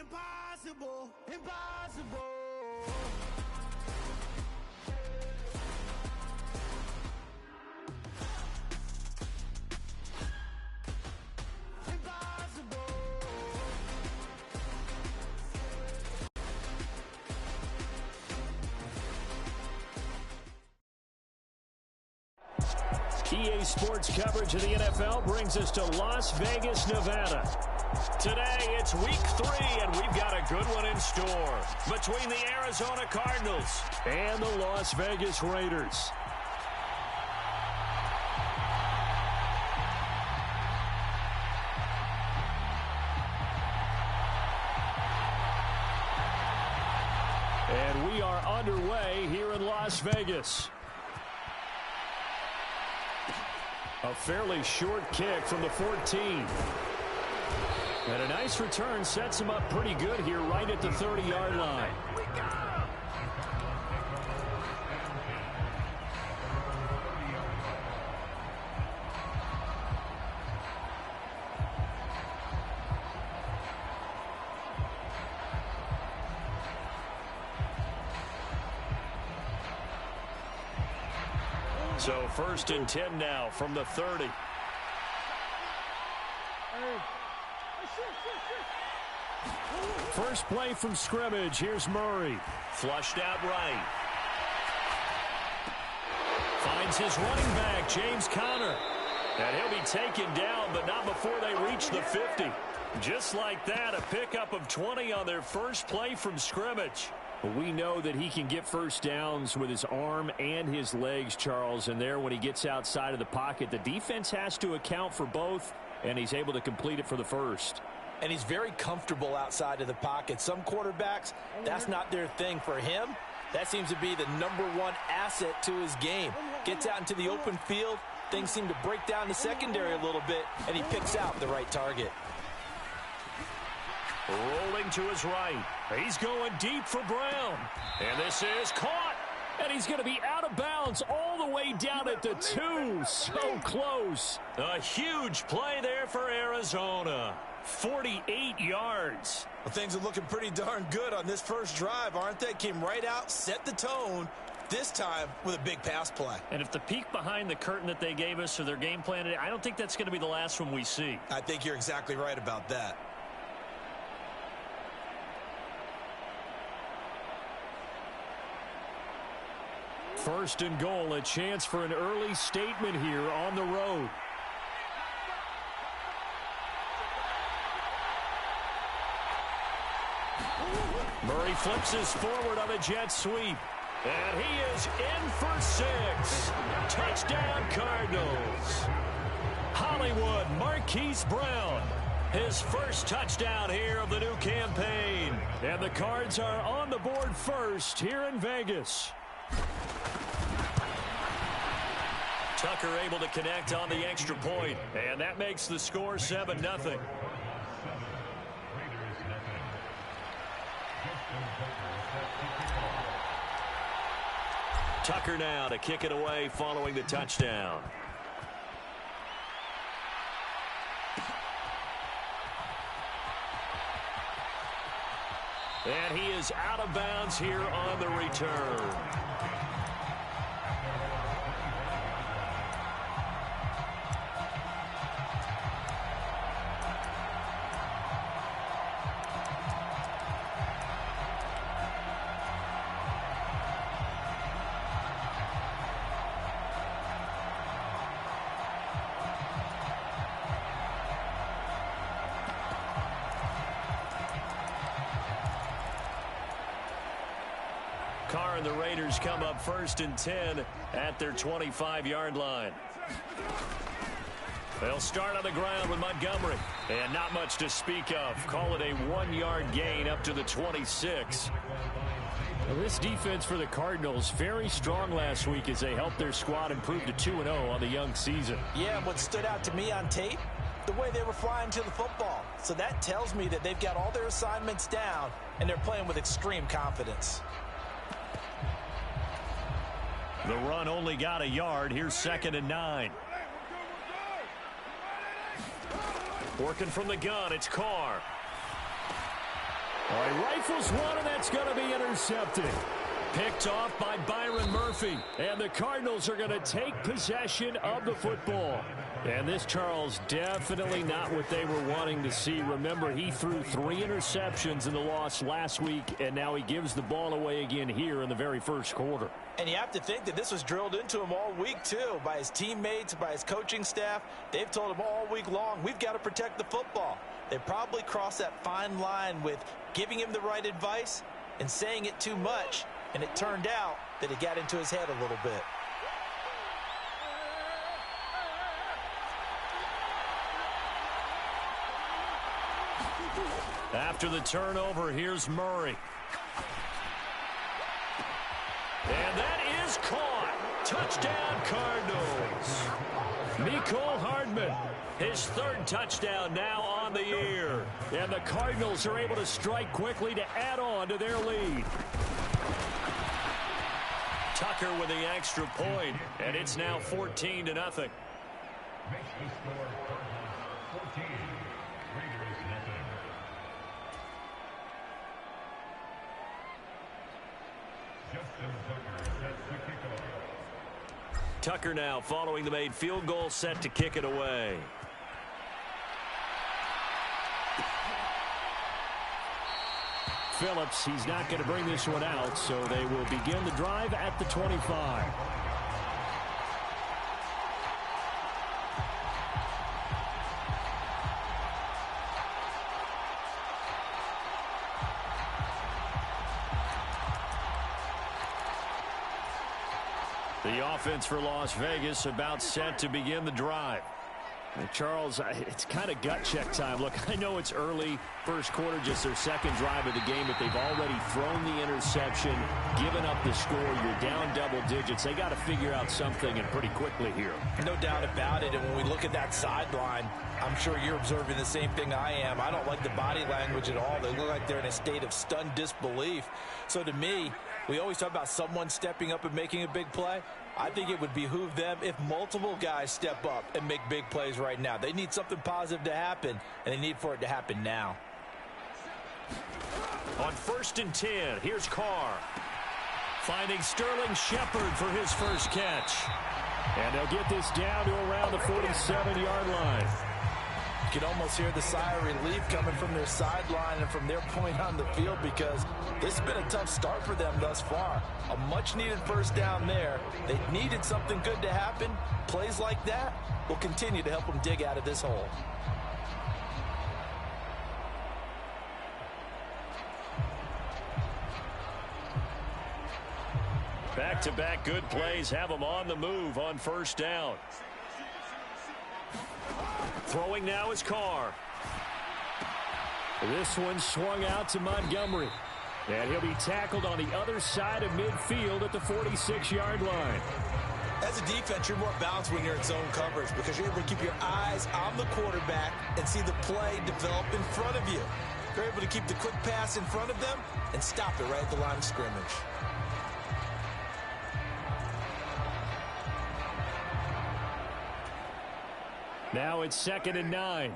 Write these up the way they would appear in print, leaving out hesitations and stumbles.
impossible, impossible. EA Sports coverage of the NFL brings us to Las Vegas, Nevada. Today, it's week 3, and we've got a good one in store between the Arizona Cardinals and the Las Vegas Raiders. And we are underway here in Las Vegas. A fairly short kick from the 14. And a nice return sets him up pretty good here right at the 30-yard line. So 1st and 10 now from the 30. First play from scrimmage. Here's Murray. Flushed out right. Finds his running back, James Conner. And he'll be taken down, but not before they reach the 50. Just like that, a pickup of 20 on their first play from scrimmage. We know that he can get first downs with his arm and his legs, Charles. And there, when he gets outside of the pocket, the defense has to account for both, and he's able to complete it for the first. And he's very comfortable outside of the pocket. Some quarterbacks, that's not their thing. For him, that seems to be the #1 asset to his game. Gets out into the open field, things seem to break down the secondary a little bit, and he picks out the right target. Rolling to his right. He's going deep for Brown. And this is caught. And he's going to be out of bounds all the way down at the 2. So close. A huge play there for Arizona. 48 yards. Well, things are looking pretty darn good on this first drive, aren't they? Came right out, set the tone, this time with a big pass play. And if the peek behind the curtain that they gave us or their game plan, I don't think that's going to be the last one we see. I think you're exactly right about that. First and goal, a chance for an early statement here on the road. Murray flips his forward on a jet sweep. And he is in for 6. Touchdown, Cardinals. Hollywood Marquise Brown. His first touchdown here of the new campaign. And the Cards are on the board first here in Vegas. Tucker able to connect on the extra point, and that makes the score 7-0. Tucker now to kick it away following the touchdown. And he is out of bounds here on the return. Carr and the Raiders come up 1st and 10 at their 25-yard line. They'll start on the ground with Montgomery. And not much to speak of. Call it a 1-yard gain up to the 26. Well, this defense for the Cardinals, very strong last week as they helped their squad improve to 2-0 on the young season. Yeah, and what stood out to me on tape, the way they were flying to the football. So that tells me that they've got all their assignments down, and they're playing with extreme confidence. The run only got a yard. Here's 2nd and 9. Working from the gun, it's Carr. Oh, he rifles one, and that's going to be intercepted. Picked off by Byron Murphy. And the Cardinals are going to take possession of the football. And this, Charles, definitely not what they were wanting to see. Remember, he threw 3 interceptions in the loss last week, and now he gives the ball away again here in the very first quarter. And you have to think that this was drilled into him all week, too, by his teammates, by his coaching staff. They've told him all week long, we've got to protect the football. They probably crossed that fine line with giving him the right advice and saying it too much. And it turned out that it got into his head a little bit. After the turnover, here's Murray. And that is caught. Touchdown, Cardinals. Mecole Hardman, his 3rd touchdown now on the year. And the Cardinals are able to strike quickly to add on to their lead. Tucker with the extra point, and it's now 14-0. Makes the score 14. Raiders nothing. Justin Tucker sets the kickoff. Tucker now following the made field goal, set to kick it away. Phillips, he's not going to bring this one out, so they will begin the drive at the 25. The offense for Las Vegas about set to begin the drive. Charles, it's kind of gut check time. Look, I know it's early, first quarter, just their 2nd drive of the game, but they've already thrown the interception, given up the score. You're down double digits. They got to figure out something, and pretty quickly here. No doubt about it. And when we look at that sideline, I'm sure you're observing the same thing I am. I don't like the body language at all. They look like they're in a state of stunned disbelief. So to me, we always talk about someone stepping up and making a big play. I think it would behoove them if multiple guys step up and make big plays right now. They need something positive to happen, and they need for it to happen now. On 1st and 10, here's Carr. Finding Sterling Shepard for his first catch. And they'll get this down to around the 47-yard line. You can almost hear the sigh of relief coming from their sideline and from their point on the field, because this has been a tough start for them thus far. A much-needed first down there. They needed something good to happen. Plays like that will continue to help them dig out of this hole. Back-to-back good plays have them on the move on 1st down. Throwing now is Carr. This one swung out to Montgomery. And he'll be tackled on the other side of midfield at the 46-yard line. As a defense, you're more balanced when you're in zone coverage, because you're able to keep your eyes on the quarterback and see the play develop in front of you. You're able to keep the quick pass in front of them and stop it right at the line of scrimmage. Now it's 2nd and 9.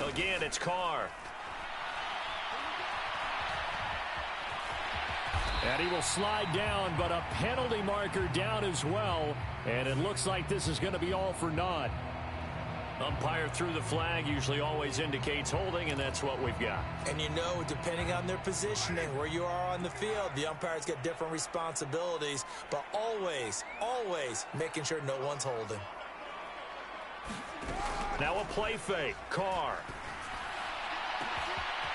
Again, it's Carr. And he will slide down, but a penalty marker down as well. And it looks like this is going to be all for naught. Umpire threw the flag, usually always indicates holding, and that's what we've got. And you know, depending on their positioning, where you are on the field, the umpires get different responsibilities, but always, always making sure no one's holding. Now a play fake. Carr.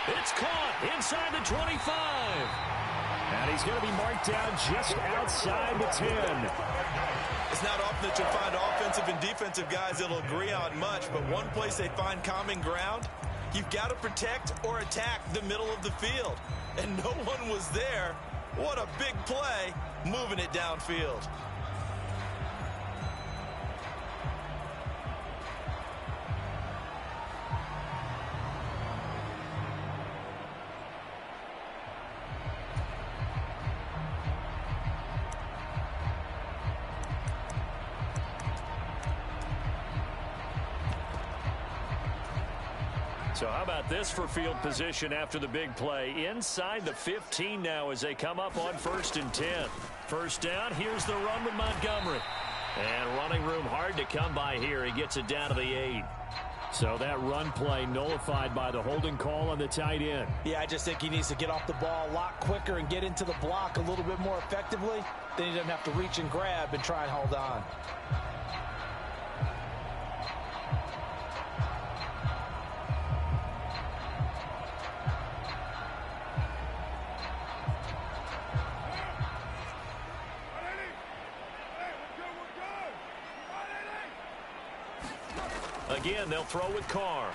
It's caught inside the 25. And he's going to be marked down just outside the 10. It's not often that you'll find offensive and defensive guys that'll agree on much, but one place they find common ground, you've got to protect or attack the middle of the field. And no one was there. What a big play, moving it downfield. So how about this for field position after the big play? Inside the 15 now as they come up on 1st and 10. First down, here's the run with Montgomery. And running room hard to come by here. He gets it down to the 8. So that run play nullified by the holding call on the tight end. Yeah, I just think he needs to get off the ball a lot quicker and get into the block a little bit more effectively. Then he doesn't have to reach and grab and try and hold on. Again, they'll throw with Carr.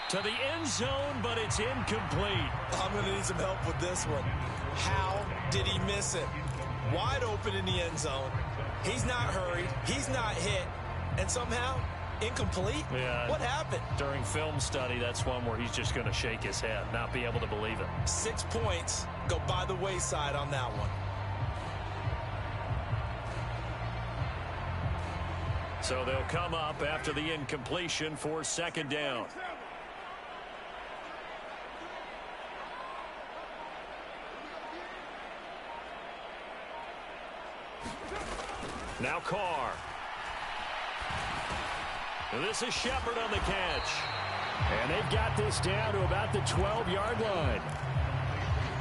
To the end zone, but it's incomplete. I'm going to need some help with this one. How did he miss it? Wide open in the end zone. He's not hurried. He's not hit. And somehow, incomplete? Yeah. What happened? During film study, that's one where he's just going to shake his head, not be able to believe it. 6 points go by the wayside on that one. So they'll come up after the incompletion for 2nd down. Now Carr. This is Shepard on the catch. And they've got this down to about the 12-yard line.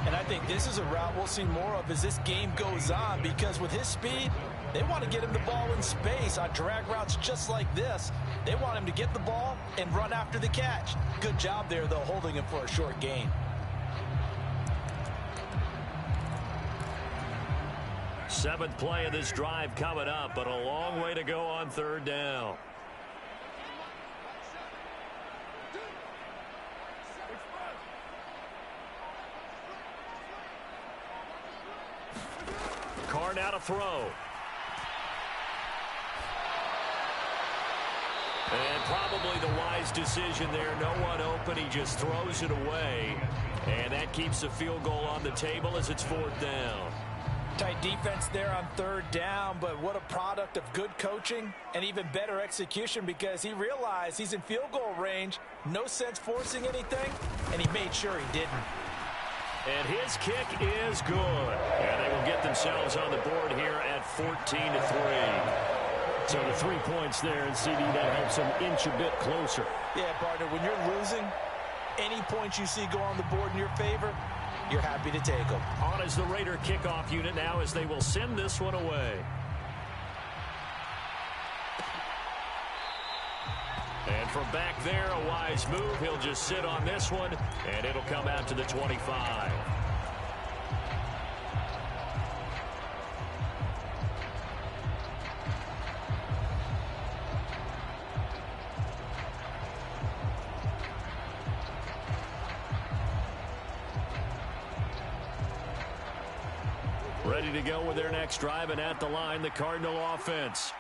And I think this is a route we'll see more of as this game goes on, because with his speed, they want to get him the ball in space on drag routes just like this. They want him to get the ball and run after the catch. Good job there, though, holding him for a short gain. Seventh play of this drive coming up, but a long way to go on 3rd down. Carr now to throw. And probably the wise decision there. No one open. He just throws it away. And that keeps the field goal on the table as it's 4th down. Tight defense there on 3rd down, but what a product of good coaching and even better execution, because he realized he's in field goal range. No sense forcing anything, and he made sure he didn't. And his kick is good. And they will get themselves on the board here at 14-3. So the 3 points there, and CD, that helps them inch a bit closer. Yeah, partner, when you're losing, any points you see go on the board in your favor, you're happy to take them. On is the Raider kickoff unit now as they will send this one away. And from back there, a wise move. He'll just sit on this one, and it'll come out to the 25. Ready to go with their next drive, and at the line, the Cardinal offense.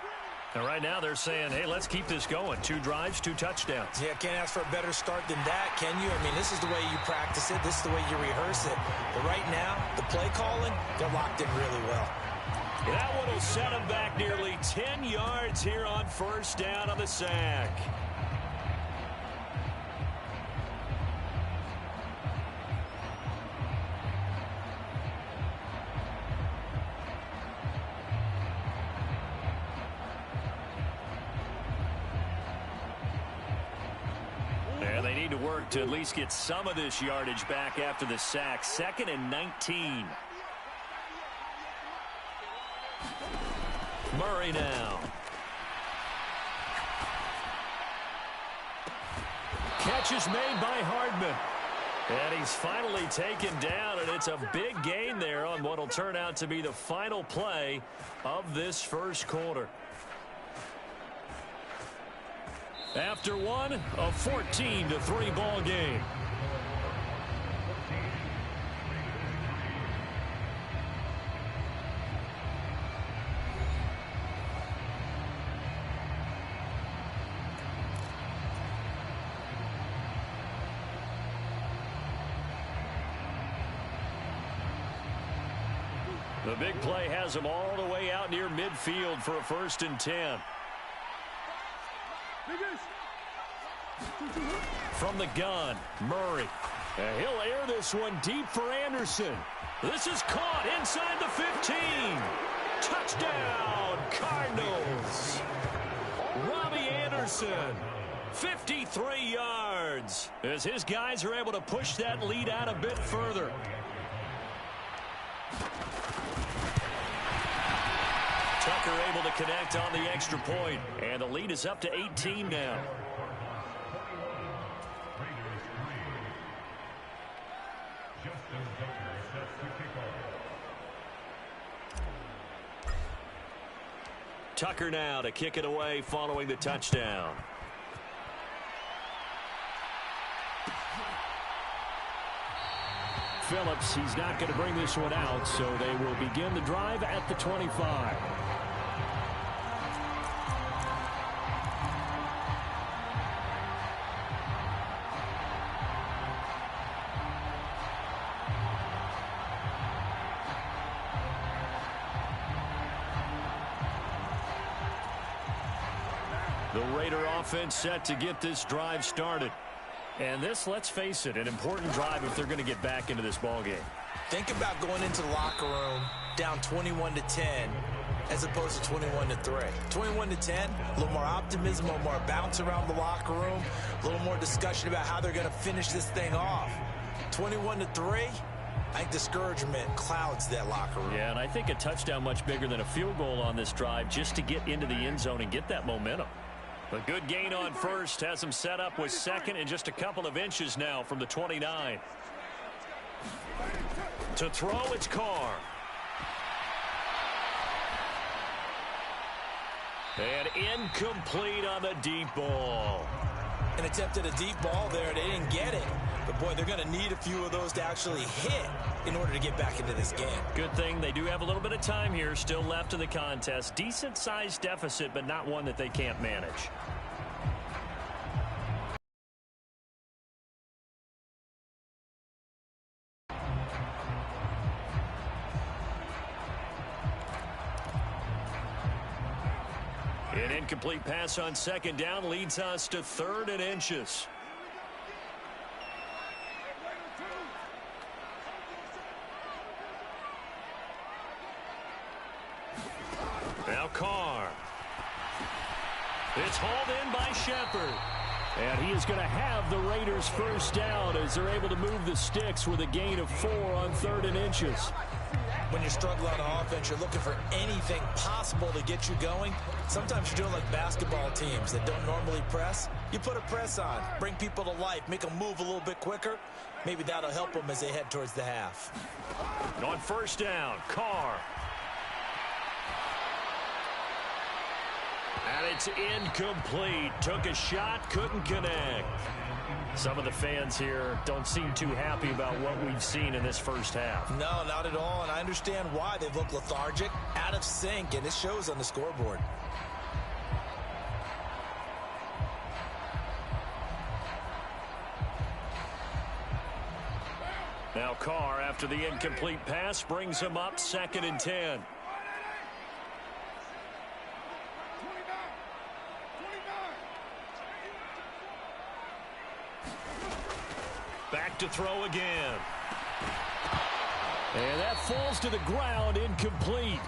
And right now they're saying, hey, let's keep this going. 2 drives, 2 touchdowns. Yeah, can't ask for a better start than that, can you? I mean, this is the way you practice it. This is the way you rehearse it. But right now, the play calling, they're locked in really well. That one will set them back nearly 10 yards here on 1st down on the sack. And they need to work to at least get some of this yardage back after the sack. 2nd and 19. Murray now. Catch is made by Hardman. And he's finally taken down, and it's a big gain there on what will turn out to be the final play of this 1st quarter. After one, a 14-3 ball game. The big play has them all the way out near midfield for a 1st and 10. From the gun, Murray. And he'll air this one deep for Anderson. This is caught inside the 15. Touchdown, Cardinals. Robbie Anderson, 53 yards, as his guys are able to push that lead out a bit further. Tucker able to connect on the extra point, and the lead is up to 18 now. Tucker now to kick it away following the touchdown. Phillips, he's not going to bring this one out, so they will begin the drive at the 25. The Raider offense set to get this drive started. And this, let's face it, an important drive if they're going to get back into this ballgame. Think about going into the locker room down 21-10 as opposed to 21-3. 21-10, a little more optimism, a little more bounce around the locker room, a little more discussion about how they're going to finish this thing off. 21-3, I think discouragement clouds that locker room. Yeah, and I think a touchdown much bigger than a field goal on this drive just to get into the end zone and get that momentum. A good gain on first has him set up with second and just a couple of inches now from the 29. To throw, it's Carr. And incomplete on the deep ball. An attempt at a deep ball there. They didn't get it. But, boy, they're going to need a few of those to actually hit in order to get back into this game. Good thing they do have a little bit of time here still left in the contest. Decent-sized deficit, but not one that they can't manage. An incomplete pass on second down leads us to 3rd and inches. Now Carr. It's hauled in by Shepard. And he is going to have the Raiders first down as they're able to move the sticks with a gain of 4 on 3rd and inches. When you're struggling on offense, you're looking for anything possible to get you going. Sometimes you're doing like basketball teams that don't normally press. You put a press on, bring people to life, make them move a little bit quicker. Maybe that'll help them as they head towards the half. On first down, Carr. And it's incomplete. Took a shot, couldn't connect. Some of the fans here don't seem too happy about what we've seen in this first half. No, not at all, and I understand why. They've looked lethargic, out of sync, and it shows on the scoreboard. Now Carr, after the incomplete pass, brings him up 2nd and 10. Back to throw again. And that falls to the ground, incomplete.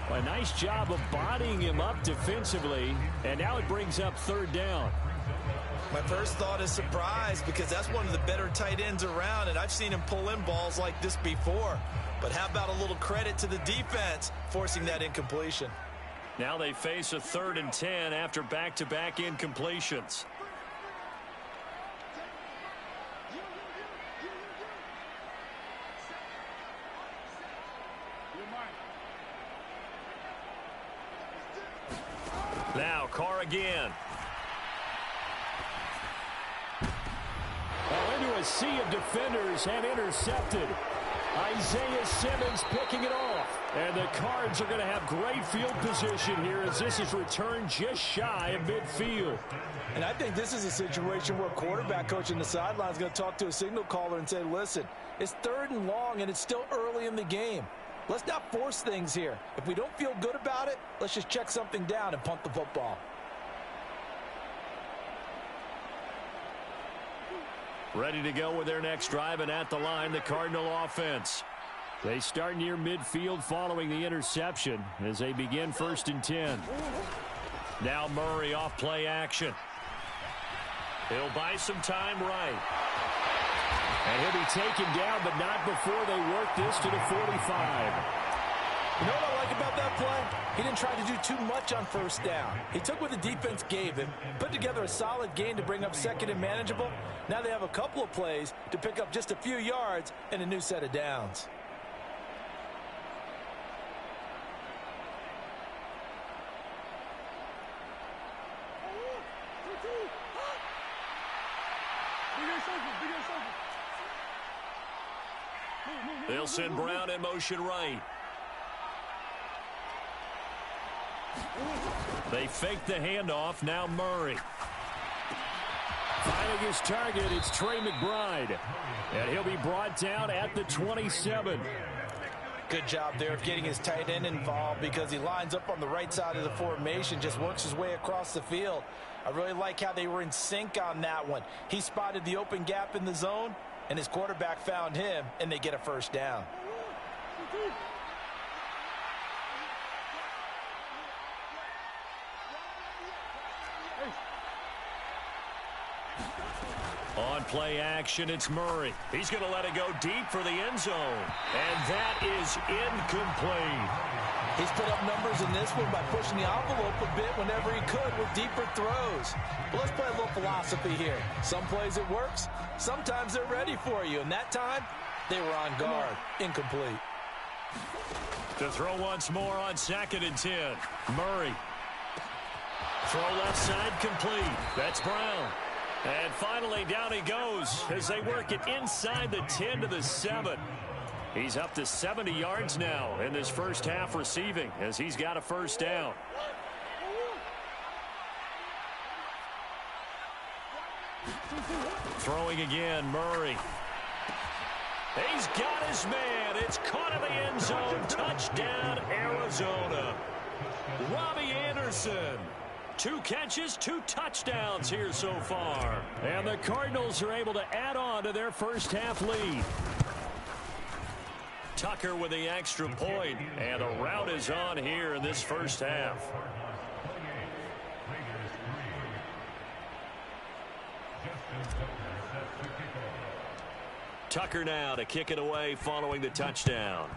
A nice job of bodying him up defensively, and now it brings up 3rd down. My first thought is surprise because that's one of the better tight ends around, and I've seen him pull in balls like this before. But how about a little credit to the defense forcing that incompletion? Now they face a 3rd and 10 after back-to-back incompletions. Now Carr again. Well, into a sea of defenders and intercepted. Isaiah Simmons picking it off. And the Cards are going to have great field position here as this is returned just shy of midfield. And I think this is a situation where quarterback coach in the sideline is going to talk to a signal caller and say, listen, it's 3rd and long and it's still early in the game. Let's not force things here. If we don't feel good about it, let's just check something down and punt the football. Ready to go with their next drive, and at the line, the Cardinal offense. They start near midfield following the interception as they begin 1st and 10. Now Murray off play action. He'll buy some time right. And he'll be taken down, but not before they work this to the 45. You know what I like about that play? He didn't try to do too much on 1st down. He took what the defense gave him, put together a solid gain to bring up 2nd and manageable. Now they have a couple of plays to pick up just a few yards and a new set of downs. They'll send Brown in motion right. They fake the handoff. Now Murray. Finding his target, it's Trey McBride. And he'll be brought down at the 27. Good job there of getting his tight end involved because he lines up on the right side of the formation, just works his way across the field. I really like how they were in sync on that one. He spotted the open gap in the zone, and his quarterback found him, and they get a 1st down. On play action, it's Murray. He's going to let it go deep for the end zone. And that is incomplete. He's put up numbers in this one by pushing the envelope a bit whenever he could with deeper throws. But let's play a little philosophy here. Some plays it works, sometimes they're ready for you. And that time, they were on guard. Incomplete. To throw once more on 2nd and 10. Murray. Throw left side complete. That's Brown. And finally, down he goes as they work it inside the 10 to the 7. He's up to 70 yards now in this 1st half receiving as he's got a 1st down. Throwing again, Murray. He's got his man. It's caught in the end zone. Touchdown, Arizona. Robbie Anderson. 2 catches, 2 touchdowns here so far. And the Cardinals are able to add on to their 1st half lead. Tucker with the extra point, and the route is on here in this 1st half. Tucker now to kick it away following the touchdown.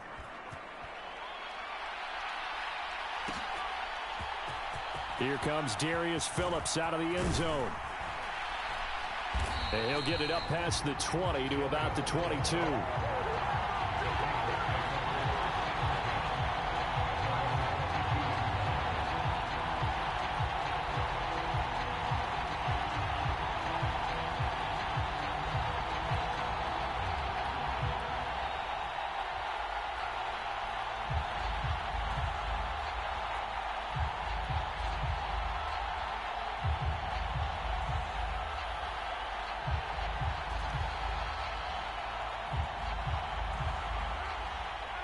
Here comes Darius Phillips out of the end zone. And he'll get it up past the 20 to about the 22.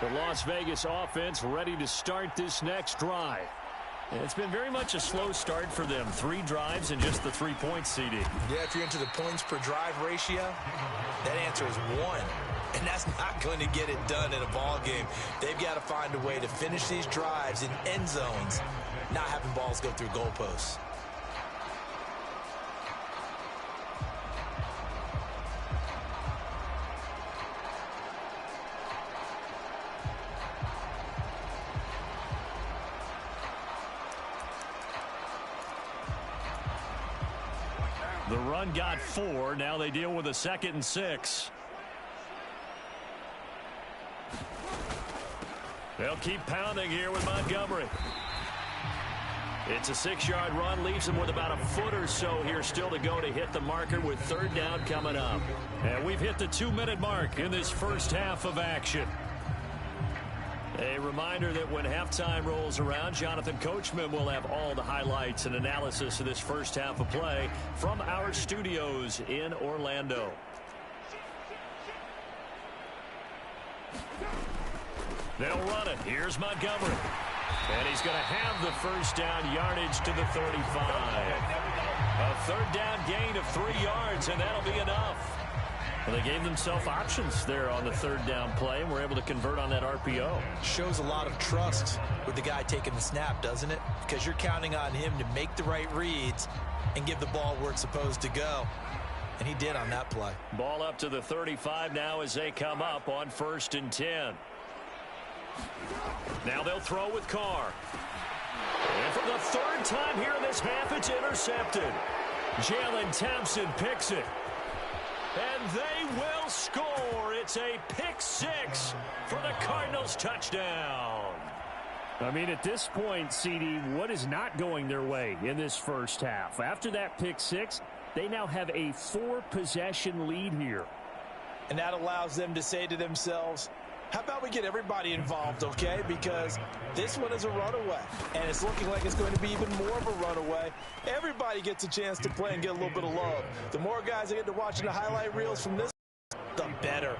The Las Vegas offense ready to start this next drive. It's been very much a slow start for them. 3 drives and just the 3-point seeding. Yeah, if you're into the points per drive ratio, that answer is 1. And that's not going to get it done in a ball game. They've got to find a way to finish these drives in end zones, not having balls go through goalposts. The run got 4. Now they deal with a 2nd and 6. They'll keep pounding here with Montgomery. It's a 6-yard run. Leaves them with about a foot or so here still to go to hit the marker with 3rd down coming up. And we've hit the 2-minute mark in this 1st half of action. A reminder that when halftime rolls around, Jonathan Coachman will have all the highlights and analysis of this 1st half of play from our studios in Orlando. They'll run it. Here's Montgomery. And he's going to have the first down, yardage to the 35. A third down gain of 3 yards, and that'll be enough. Well, they gave themselves options there on the third down play, and were able to convert on that RPO. Shows a lot of trust with the guy taking the snap, doesn't it? Because you're counting on him to make the right reads and give the ball where it's supposed to go. And he did on that play. Ball up to the 35 now as they come up on 1st and 10. Now they'll throw with Carr. And for the third time here in this half, it's intercepted. Jalen Thompson picks it. And they will score. It's a pick 6 for the Cardinals touchdown. I mean, at this point, CD, what is not going their way in this first half? After that pick 6, they now have a 4-possession lead here. And that allows them to say to themselves, how about we get everybody involved, okay? Because this one is a runaway, and it's looking like it's going to be even more of a runaway. Everybody gets a chance to play and get a little bit of love. The more guys that get to watching the highlight reels from this, the better.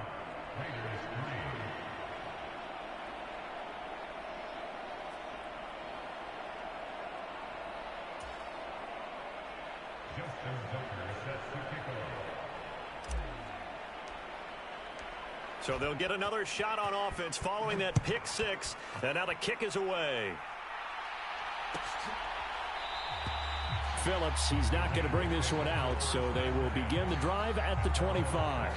So they'll get another shot on offense following that pick 6. And now the kick is away. Phillips, he's not going to bring this one out, so they will begin the drive at the 25.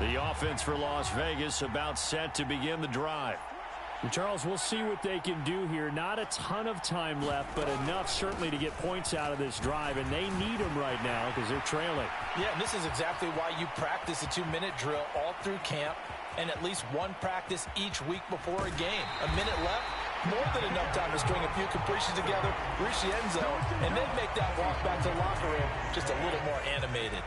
The offense for Las Vegas about set to begin the drive. And Charles, we'll see what they can do here. Not a ton of time left, but enough certainly to get points out of this drive, and they need them right now because they're trailing. Yeah, and this is exactly why you practice a 2-minute drill all through camp and at least one practice each week before a game. A minute left, more than enough time to string a few completions together, reach the end zone, and then make that walk back to the locker room just a little more animated.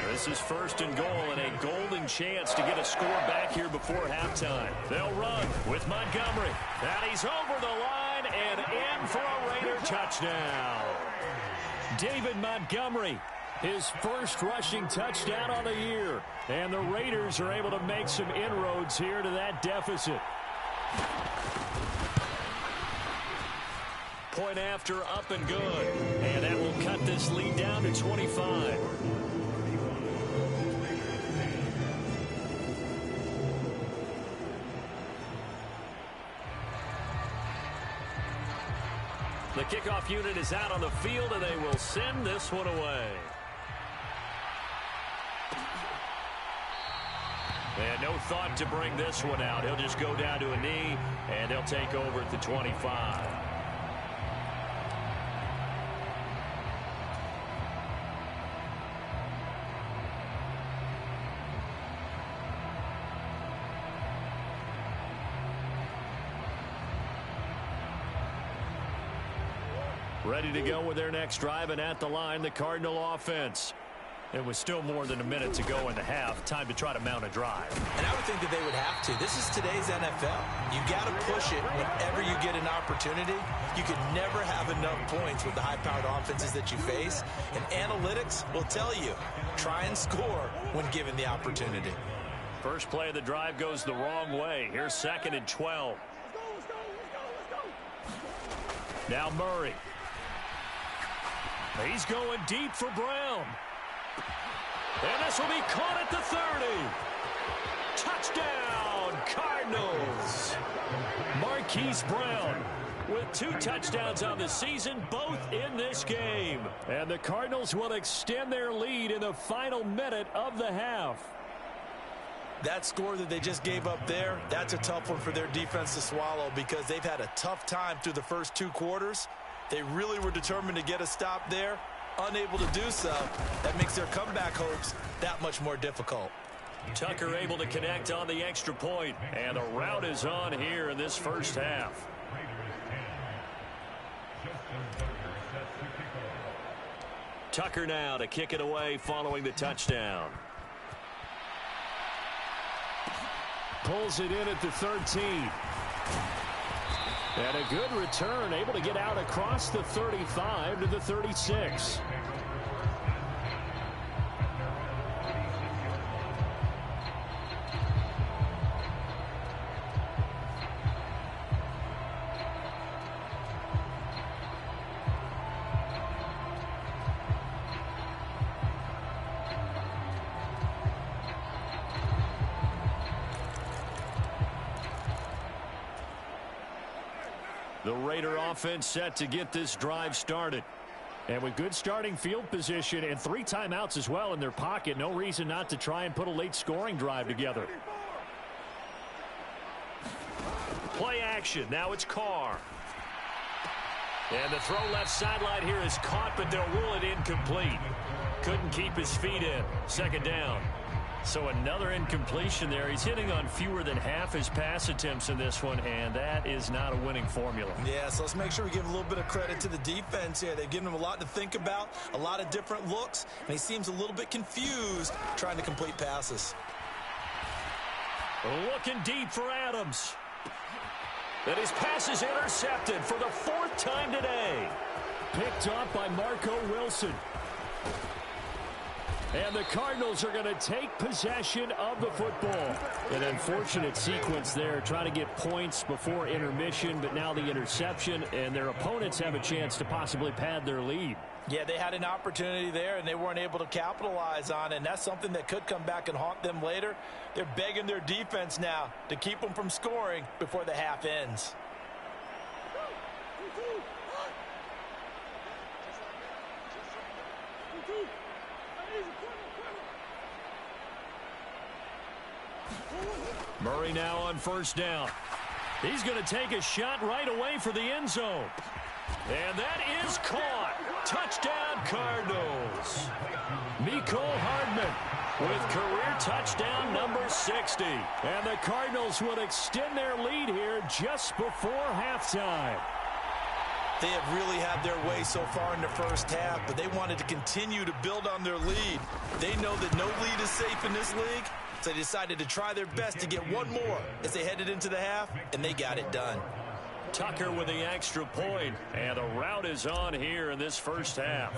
This is 1st and goal and a golden chance to get a score back here before halftime. They'll run with Montgomery. And he's over the line and in for a Raider touchdown. David Montgomery, his first rushing touchdown on the year. And the Raiders are able to make some inroads here to that deficit. Point after, up and good. And that will cut this lead down to 25. The kickoff unit is out on the field, and they will send this one away. And no thought to bring this one out. He'll just go down to a knee, and they'll take over at the 25. Ready to go with their next drive, and at the line, the Cardinal offense. It was still more than a minute to go in the half. Time to try to mount a drive. And I would think that they would have to. This is today's NFL. You got to push it whenever you get an opportunity. You can never have enough points with the high-powered offenses that you face. And analytics will tell you, try and score when given the opportunity. First play of the drive goes the wrong way. Here's 2nd and 12. Now Murray. He's going deep for Brown. And this will be caught at the 30. Touchdown, Cardinals. Marquise Brown with 2 touchdowns on the season, both in this game. And the Cardinals will extend their lead in the final minute of the half. That score that they just gave up there, that's a tough one for their defense to swallow because they've had a tough time through the first 2 quarters. They really were determined to get a stop there. Unable to do so, that makes their comeback hopes that much more difficult. Tucker able to connect on the extra point, and the route is on here in this first half. Tucker now to kick it away following the touchdown. Pulls it in at the 13. And a good return, able to get out across the 35 to the 36. The Raider offense set to get this drive started. And with good starting field position and 3 timeouts as well in their pocket, no reason not to try and put a late scoring drive together. Play action. Now it's Carr. And the throw left sideline here is caught, but they'll rule it incomplete. Couldn't keep his feet in. Second down. So another incompletion there. He's hitting on fewer than half his pass attempts in this one, and that is not a winning formula. Yeah, so let's make sure we give a little bit of credit to the defense here. They've given him a lot to think about, a lot of different looks, and he seems a little bit confused trying to complete passes. Looking deep for Adams. And his pass is intercepted for the 4th time today. Picked off by Marco Wilson. And the Cardinals are going to take possession of the football. An unfortunate sequence there, trying to get points before intermission, but now the interception, and their opponents have a chance to possibly pad their lead. Yeah, they had an opportunity there, and they weren't able to capitalize on it, and that's something that could come back and haunt them later. They're begging their defense now to keep them from scoring before the half ends. Murray now on first down. He's going to take a shot right away for the end zone. And that is caught. Touchdown, Cardinals. Mecole Hardman with career touchdown number 60. And the Cardinals will extend their lead here just before halftime. They have really had their way so far in the first half, but they wanted to continue to build on their lead. They know that no lead is safe in this league, so they decided to try their best to get one more as they headed into the half, and they got it done. Tucker with the extra point, and the route is on here in this first half.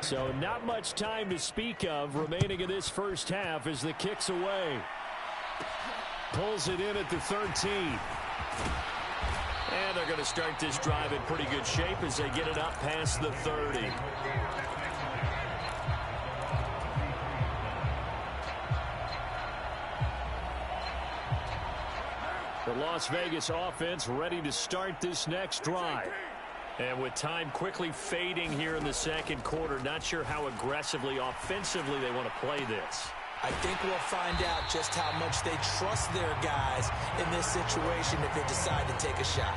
So not much time to speak of remaining in this first half as the kick's away. Pulls it in at the 13. And they're going to start this drive in pretty good shape as they get it up past the 30. The Las Vegas offense ready to start this next drive. And with time quickly fading here in the second quarter, not sure how aggressively, offensively they want to play this. I think we'll find out just how much they trust their guys in this situation if they decide to take a shot.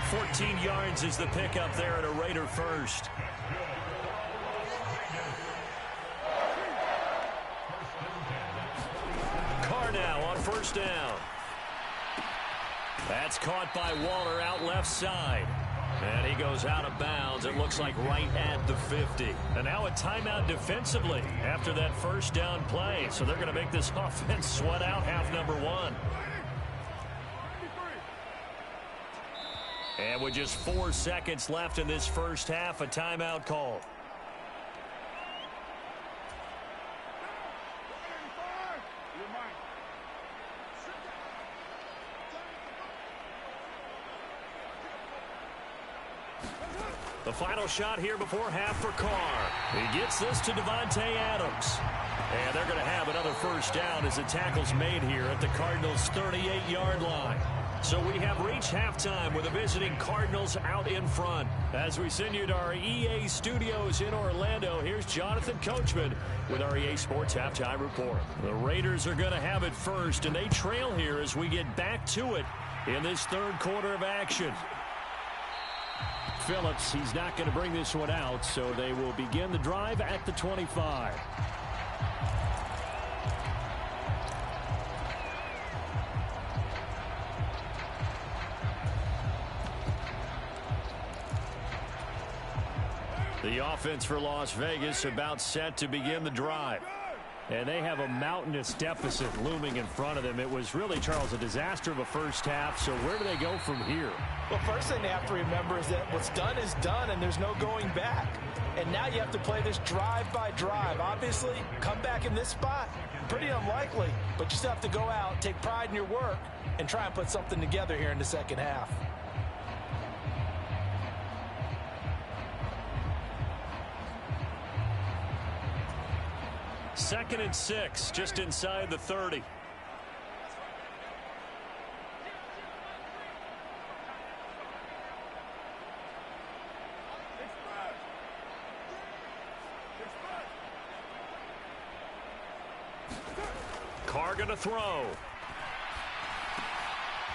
14 yards is the pickup there at a Raider first. Carr now on first down. That's caught by Waller out left side. And he goes out of bounds, it looks like right at the 50. And now a timeout defensively after that first down play. So they're going to make this offense sweat out half number 1. And with just 4 seconds left in this first half, a timeout call. The final shot here before half for Carr. He gets this to Devontae Adams. And they're going to have another first down as the tackle's made here at the Cardinals' 38-yard line. So we have reached halftime with the visiting Cardinals out in front. As we send you to our EA studios in Orlando, here's Jonathan Coachman with our EA Sports Halftime Report. The Raiders are going to have it first, and they trail here as we get back to it in this third quarter of action. Phillips, he's not going to bring this one out, so they will begin the drive at the 25. The offense for Las Vegas about set to begin the drive. And they have a mountainous deficit looming in front of them. It was really, Charles, a disaster of a first half. So where do they go from here? Well, first thing they have to remember is that what's done is done, and there's no going back. And now you have to play this drive by drive. Obviously, come back in this spot, pretty unlikely. But you still have to go out, take pride in your work, and try and put something together here in the second half. Second and 6, just inside the 30. Carr going to throw.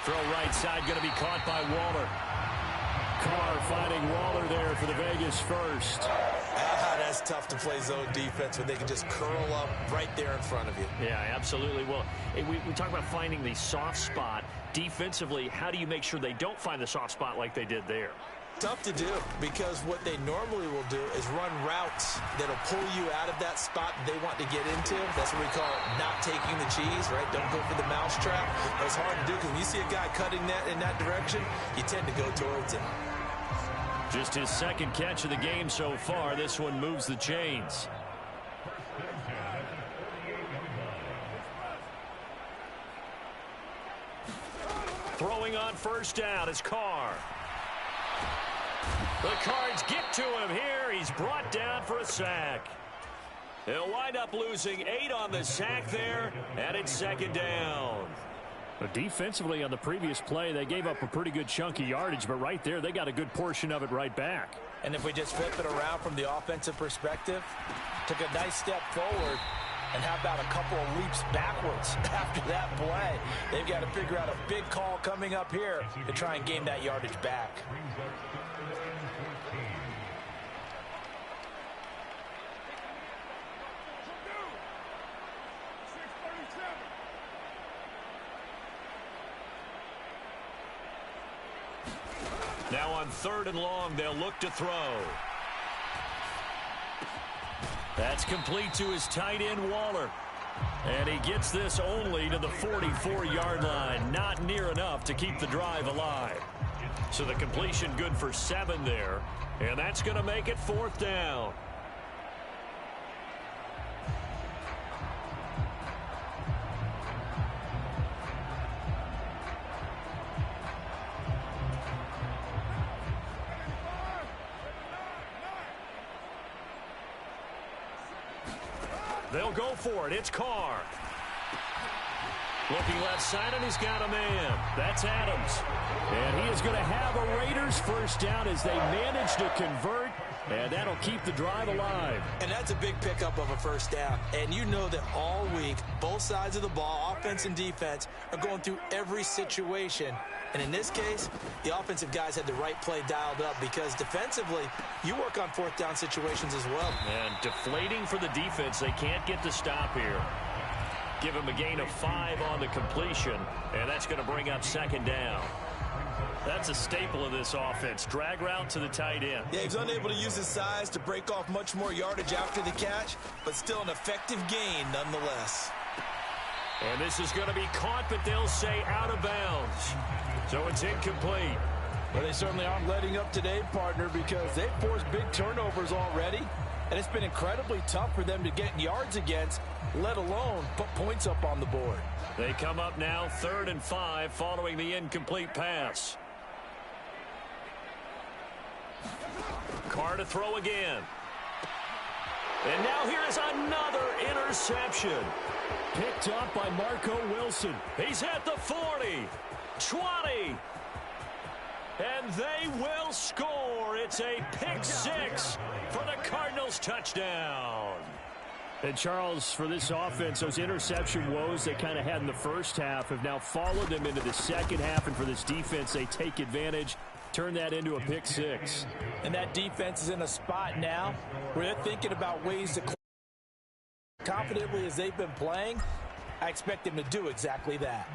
Throw right side going to be caught by Waller. Carr finding Waller there for the Vegas first. That's tough to play zone defense when they can just curl up right there in front of you. Yeah, absolutely. Well, we talk about finding the soft spot. Defensively, how do you make sure they don't find the soft spot like they did there? Tough to do, because what they normally will do is run routes that'll pull you out of that spot that they want to get into. That's what we call not taking the cheese, right? Don't go for the mousetrap. It's hard to do because when you see a guy cutting that in that direction, you tend to go towards him. Just his second catch of the game so far. This one moves the chains. Throwing on first down is Carr. The Cards get to him here. He's brought down for a sack. He'll wind up losing 8 on the sack there, and it's second down. But defensively on the previous play, they gave up a pretty good chunk of yardage, but right there, they got a good portion of it right back. And if we just flip it around from the offensive perspective, took a nice step forward, and how about a couple of leaps backwards after that play? They've got to figure out a big call coming up here to try and gain that yardage back. Now on 3rd and long, they'll look to throw. That's complete to his tight end, Waller. And he gets this only to the 44-yard line. Not near enough to keep the drive alive. So the completion good for 7 there. And that's going to make it 4th down. They'll go for it. It's Carr. Looking left side, and he's got a man. That's Adams. And he is going to have a Raiders first down as they manage to convert, and that'll keep the drive alive. And that's a big pickup of a first down. And you know that all week, both sides of the ball, offense and defense, are going through every situation. And in this case, the offensive guys had the right play dialed up because defensively, you work on 4th down situations as well. And deflating for the defense. They can't get to stop here. Give him a gain of 5 on the completion, and that's going to bring up 2nd down. That's a staple of this offense. Drag route to the tight end. Yeah, he's unable to use his size to break off much more yardage after the catch, but still an effective gain nonetheless. And this is going to be caught, but they'll say out of bounds. So it's incomplete. Well, they certainly aren't letting up today, partner, because they've forced big turnovers already. And it's been incredibly tough for them to get yards against, let alone put points up on the board. They come up now 3rd and 5 following the incomplete pass. Carr to throw again. And now here's another interception. Picked up by Marco Wilson. He's at the 40, 20. And they will score. It's a pick 6 for the Cardinals touchdown. And Charles, for this offense, those interception woes they kind of had in the first half have now followed them into the second half. And for this defense, they take advantage, turn that into a pick 6. And that defense is in a spot now where they're thinking about ways to confidently as they've been playing. I expect them to do exactly that.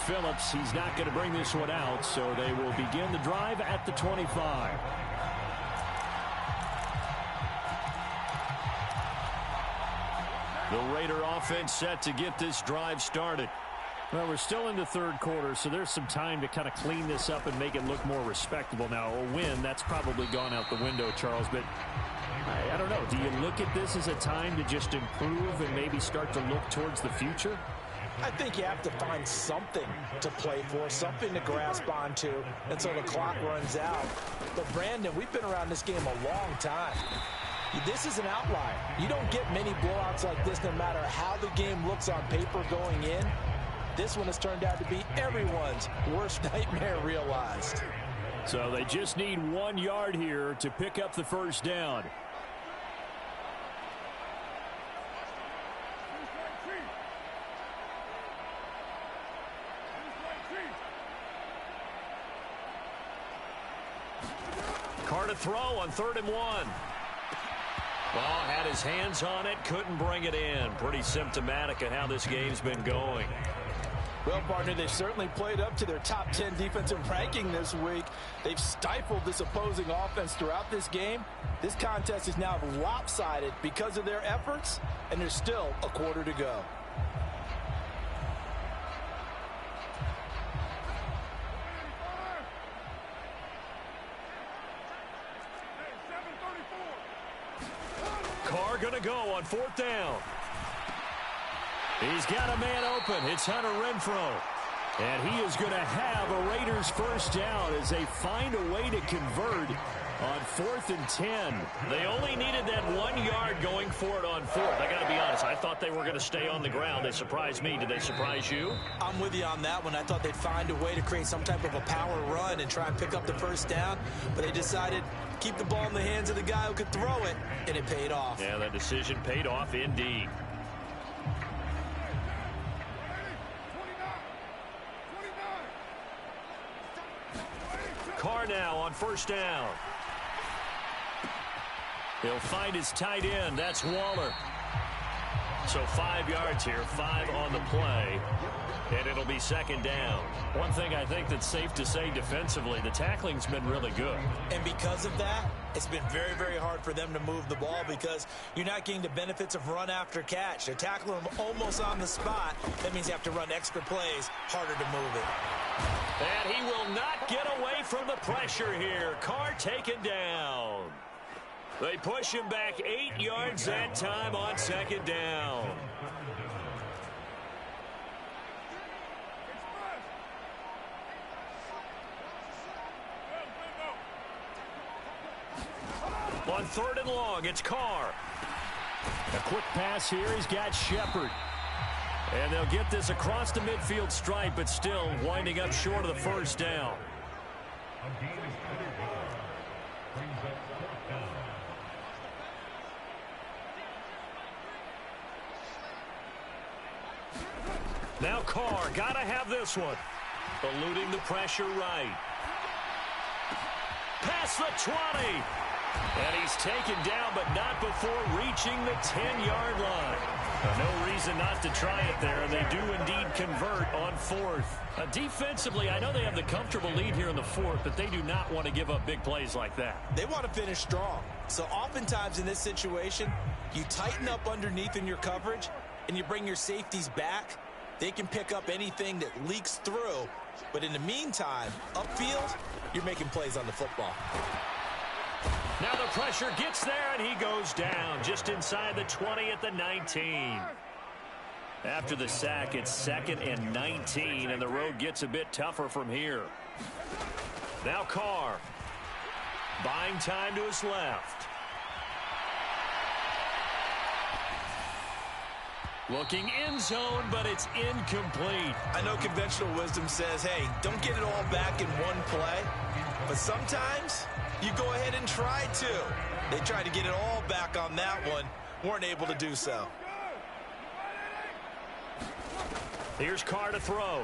Phillips, he's not going to bring this one out, so they will begin the drive at the 25. The Raider offense set to get this drive started. Well, we're still in the third quarter, so there's some time to kind of clean this up and make it look more respectable. Now, a win, that's probably gone out the window, Charles, but I don't know. Do you look at this as a time to just improve and maybe start to look towards the future? I think you have to find something to play for, something to grasp onto until the clock runs out. But, Brandon, we've been around this game a long time. This is an outlier. You don't get many blowouts like this no matter how the game looks on paper going in. This one has turned out to be everyone's worst nightmare realized. So they just need 1 yard here to pick up the first down. Carr to throw on 3rd and 1. Ball had his hands on it, couldn't bring it in. Pretty symptomatic of how this game's been going. Well, partner, they've certainly played up to their top 10 defensive ranking this week. They've stifled this opposing offense throughout this game. This contest is now lopsided because of their efforts, and there's still a quarter to go. Carr going to go on 4th down. He's got a man open. It's Hunter Renfrow. And he is going to have a Raiders first down as they find a way to convert on 4th and 10. They only needed that 1 yard going for it on 4th. I got to be honest, I thought they were going to stay on the ground. They surprised me. Did they surprise you? I'm with you on that one. I thought they'd find a way to create some type of a power run and try and pick up the first down, but they decided to keep the ball in the hands of the guy who could throw it, and it paid off. Yeah, that decision paid off indeed. Carr now on 1st down. He'll find his tight end. That's Waller. So 5 yards here, 5 on the play, and it'll be 2nd down. One thing I think that's safe to say defensively, the tackling's been really good. And because of that, it's been very, very hard for them to move the ball because you're not getting the benefits of run after catch. They're tackling them almost on the spot. That means you have to run extra plays, harder to move it. And he will not get away from the pressure here. Carr taken down. They push him back 8 yards that time on 2nd down. On 3rd and long, it's Carr. A quick pass here. He's got Shepard. And they'll get this across the midfield stripe, but still winding up short of the first down. Now Carr, gotta have this one. Eluding the pressure right. Past the 20. And he's taken down, but not before reaching the 10-yard line. No reason not to try it there, and they do indeed convert on 4th. Defensively, I know they have the comfortable lead here in the 4th, but they do not want to give up big plays like that. They want to finish strong. So oftentimes in this situation, you tighten up underneath in your coverage, and you bring your safeties back. They can pick up anything that leaks through. But in the meantime, upfield, you're making plays on the football. Now the pressure gets there, and he goes down just inside the 20 at the 19. After the sack, it's 2nd and 19, and the road gets a bit tougher from here. Now Carr. Buying time to his left. Looking end zone, but it's incomplete. I know conventional wisdom says, hey, don't get it all back in one play. But sometimes you go ahead and try to. They tried to get it all back on that one. Weren't able to do so. Here's Carr to throw.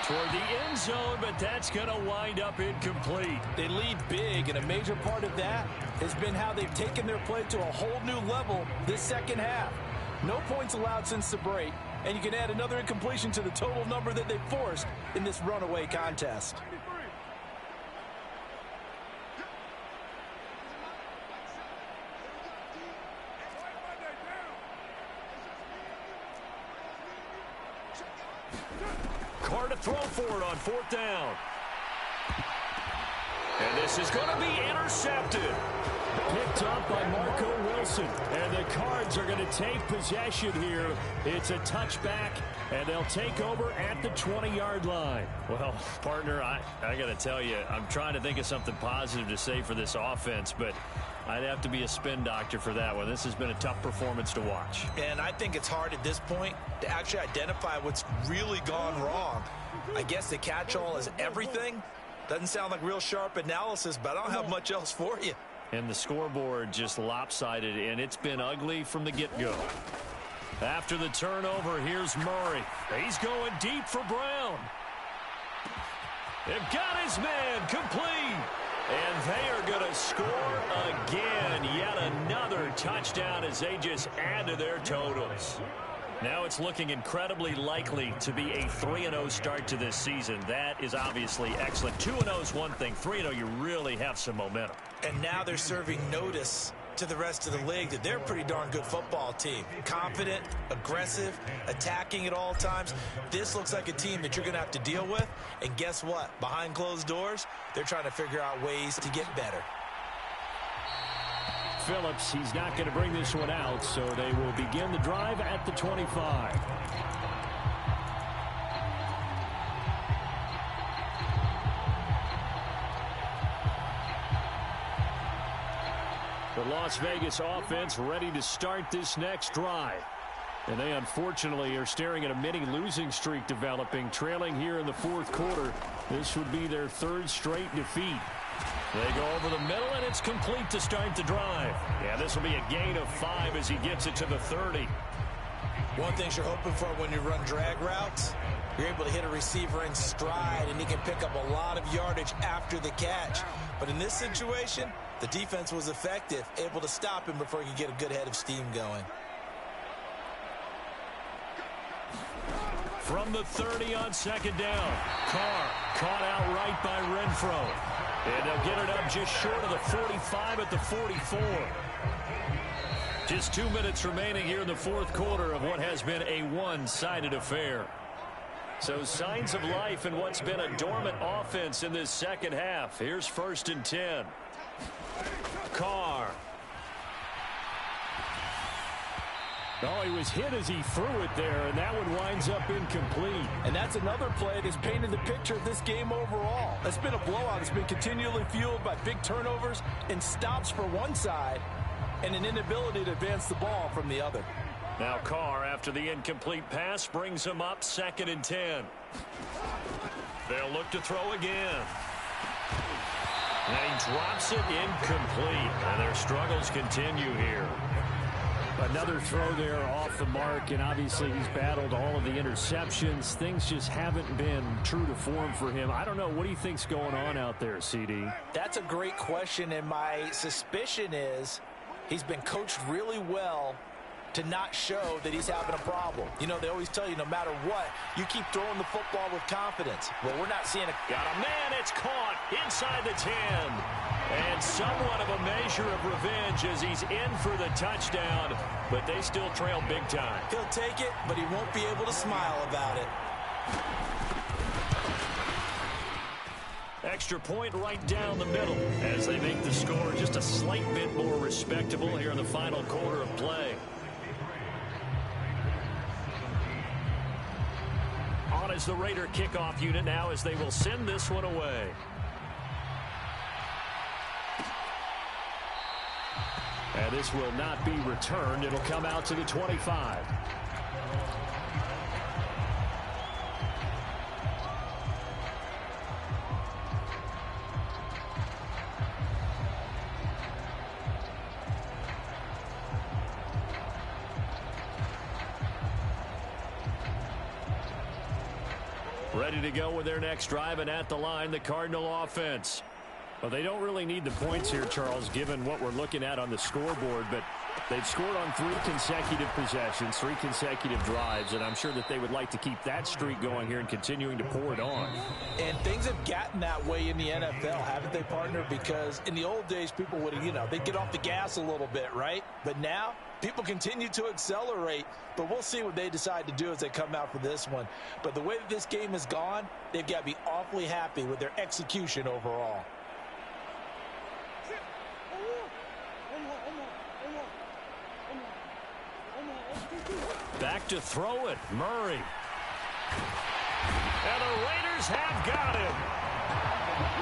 Toward the end zone, but that's going to wind up incomplete. They lead big, and a major part of that has been how they've taken their play to a whole new level this second half. No points allowed since the break, and you can add another incompletion to the total number that they forced in this runaway contest. Carr to throw for it on 4th down. And this is going to be intercepted. Picked up by Marco Wilson. And the Cards are going to take possession here. It's a touchback, and they'll take over at the 20-yard line. Well, partner, I got to tell you, I'm trying to think of something positive to say for this offense, but I'd have to be a spin doctor for that one. This has been a tough performance to watch. And I think it's hard at this point to actually identify what's really gone wrong. I guess the catch-all is everything. Doesn't sound like real sharp analysis, but I don't have much else for you. And the scoreboard just lopsided, and it's been ugly from the get-go. After the turnover, here's Murray. He's going deep for Brown. They've got his man complete. And they are going to score again. Yet another touchdown as they just add to their totals. Now it's looking incredibly likely to be a 3-0 start to this season. That is obviously excellent. 2-0 is one thing. 3-0, you really have some momentum. And now they're serving notice to the rest of the league that they're a pretty darn good football team. Confident, aggressive, attacking at all times. This looks like a team that you're going to have to deal with. And guess what? Behind closed doors, they're trying to figure out ways to get better. Phillips, he's not going to bring this one out, so they will begin the drive at the 25. The Las Vegas offense ready to start this next drive. And they unfortunately are staring at a mini losing streak developing, trailing here in the 4th quarter. This would be their 3rd straight defeat. They go over the middle, and it's complete to start the drive. Yeah, this will be a gain of 5 as he gets it to the 30. One thing you're hoping for when you run drag routes, you're able to hit a receiver in stride, and he can pick up a lot of yardage after the catch. But in this situation, the defense was effective, able to stop him before he could get a good head of steam going. From the 30 on 2nd down, Carr caught outright by Renfro. And they'll get it up just short of the 45 at the 44. Just 2 minutes remaining here in the 4th quarter of what has been a one-sided affair. So signs of life in what's been a dormant offense in this second half. Here's 1st and 10. Carr. Oh, he was hit as he threw it there, and that one winds up incomplete. And that's another play that's painted the picture of this game overall. It's been a blowout. It's been continually fueled by big turnovers and stops for one side and an inability to advance the ball from the other. Now Carr, after the incomplete pass, brings him up 2nd and 10. They'll look to throw again. And he drops it incomplete. And their struggles continue here. Another throw there off the mark, and obviously he's battled all of the interceptions. Things just haven't been true to form for him. I don't know. What do you think's going on out there, CD? That's a great question, and my suspicion is he's been coached really well to not show that he's having a problem. You know, they always tell you no matter what, you keep throwing the football with confidence. Well, we're not seeing it. Got a man. It's caught inside the 10. And somewhat of a measure of revenge as he's in for the touchdown, but they still trail big time. He'll take it, but he won't be able to smile about it. Extra point right down the middle as they make the score just a slight bit more respectable here in the final quarter of play. On is the Raider kickoff unit now as they will send this one away. And this will not be returned. It'll come out to the 25. Ready to go with their next drive, and at the line, the Cardinal offense. Well, they don't really need the points here, Charles, given what we're looking at on the scoreboard, but They've scored on 3 consecutive possessions, 3 consecutive drives, and I'm sure that they would like to keep that streak going here and continuing to pour it on. And things have gotten that way in the NFL, haven't they, partner? Because in the old days, people would, they'd get off the gas a little bit, right? But now, people continue to accelerate, but we'll see what they decide to do as they come out for this one. But the way that this game has gone, they've got to be awfully happy with their execution overall. Back to throw it, Murray. And the Raiders have got him.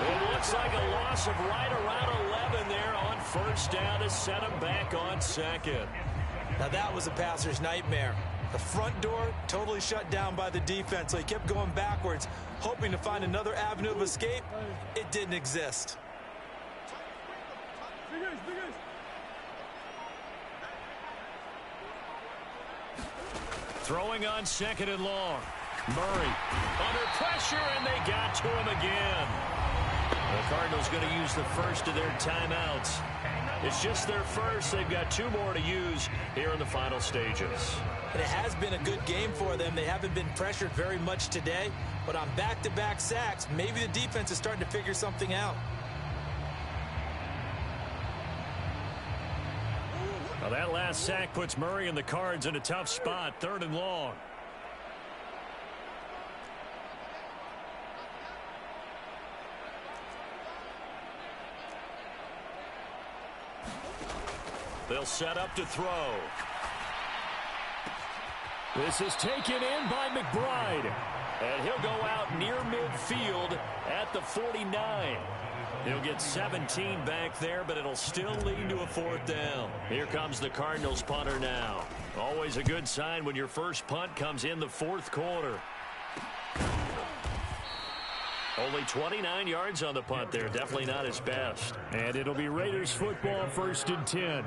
It looks like a loss of right around 11 there on first down to set him back on second. Now that was a passer's nightmare. The front door totally shut down by the defense, so he kept going backwards, hoping to find another avenue of escape. It didn't exist. Throwing on second and long. Murray under pressure, and they got to him again. The Cardinals going to use the first of their timeouts. It's just their first. They've got 2 more to use here in the final stages. And it has been a good game for them. They haven't been pressured very much today, but on back-to-back sacks, maybe the defense is starting to figure something out. Well, that last sack puts Murray and the Cards in a tough spot, 3rd and long. They'll set up to throw. This is taken in by McBride. And he'll go out near midfield at the 49. He'll get 17 back there, but it'll still lead to a 4th down. Here comes the Cardinals punter now. Always a good sign when your first punt comes in the 4th quarter. Only 29 yards on the punt there. Definitely not his best. And it'll be Raiders football, 1st and 10.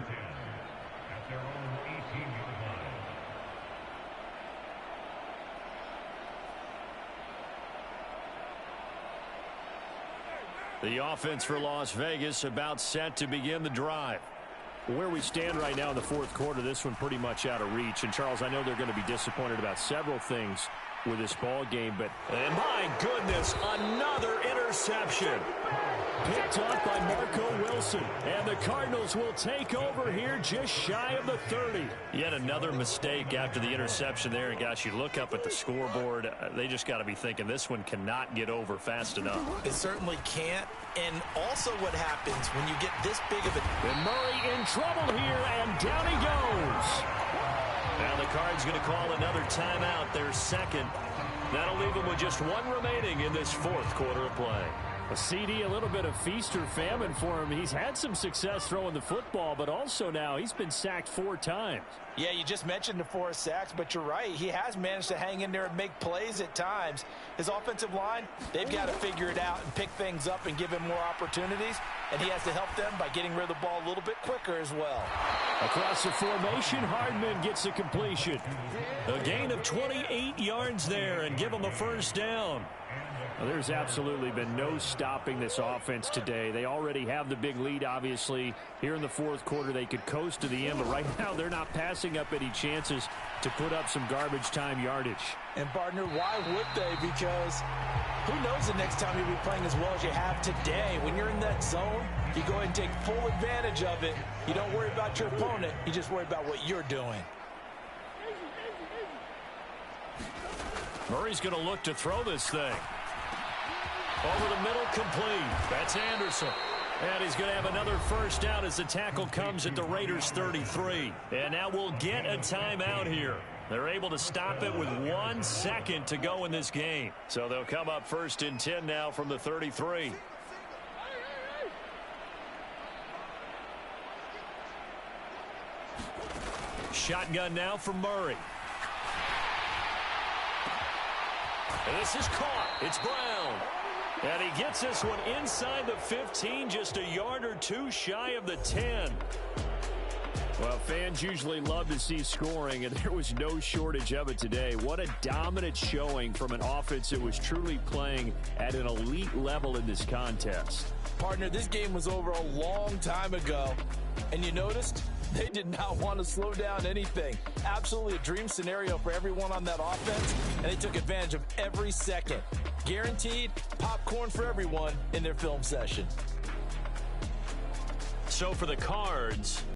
The offense for Las Vegas about set to begin the drive. Where we stand right now in the 4th quarter, this one pretty much out of reach. And, Charles, I know they're going to be disappointed about several things with this ball game, but and my goodness, another interception. Picked off by Marco Wilson, and the Cardinals will take over here just shy of the 30. Yet another mistake after the interception there, and gosh, you look up at the scoreboard, they just got to be thinking this one cannot get over fast enough. It certainly can't, and also what happens when you get this big of a... And Murray in trouble here, and down he goes. Now the Cards going to call another timeout, their second. That'll leave them with just 1 remaining in this 4th quarter of play. A CD, a little bit of feast or famine for him. He's had some success throwing the football, but also now he's been sacked 4 times. Yeah, you just mentioned the 4 sacks, but you're right. He has managed to hang in there and make plays at times. His offensive line, they've got to figure it out and pick things up and give him more opportunities, and he has to help them by getting rid of the ball a little bit quicker as well. Across the formation, Hardman gets a completion. A gain of 28 yards there and give him a 1st down. Well, there's absolutely been no stopping this offense today. They already have the big lead, obviously. Here in the 4th quarter, they could coast to the end, but right now they're not passing up any chances to put up some garbage time yardage. And, partner, why would they? Because who knows the next time you'll be playing as well as you have today. When you're in that zone, you go ahead and take full advantage of it. You don't worry about your opponent. You just worry about what you're doing. Murray's going to look to throw this thing. Over the middle, complete. That's Anderson. And he's going to have another 1st down as the tackle comes at the Raiders' 33. And now we'll get a timeout here. They're able to stop it with 1 second to go in this game. So they'll come up 1st and 10 now from the 33. Shotgun now for Murray. And this is caught. It's Brown. And he gets this one inside the 15, just a yard or 2 shy of the 10. Well, fans usually love to see scoring, and there was no shortage of it today. What a dominant showing from an offense that was truly playing at an elite level in this contest. Partner, this game was over a long time ago, and you noticed They did not want to slow down anything. Absolutely a dream scenario for everyone on that offense, and they took advantage of every second. Guaranteed popcorn for everyone in their film session. So for the Cards,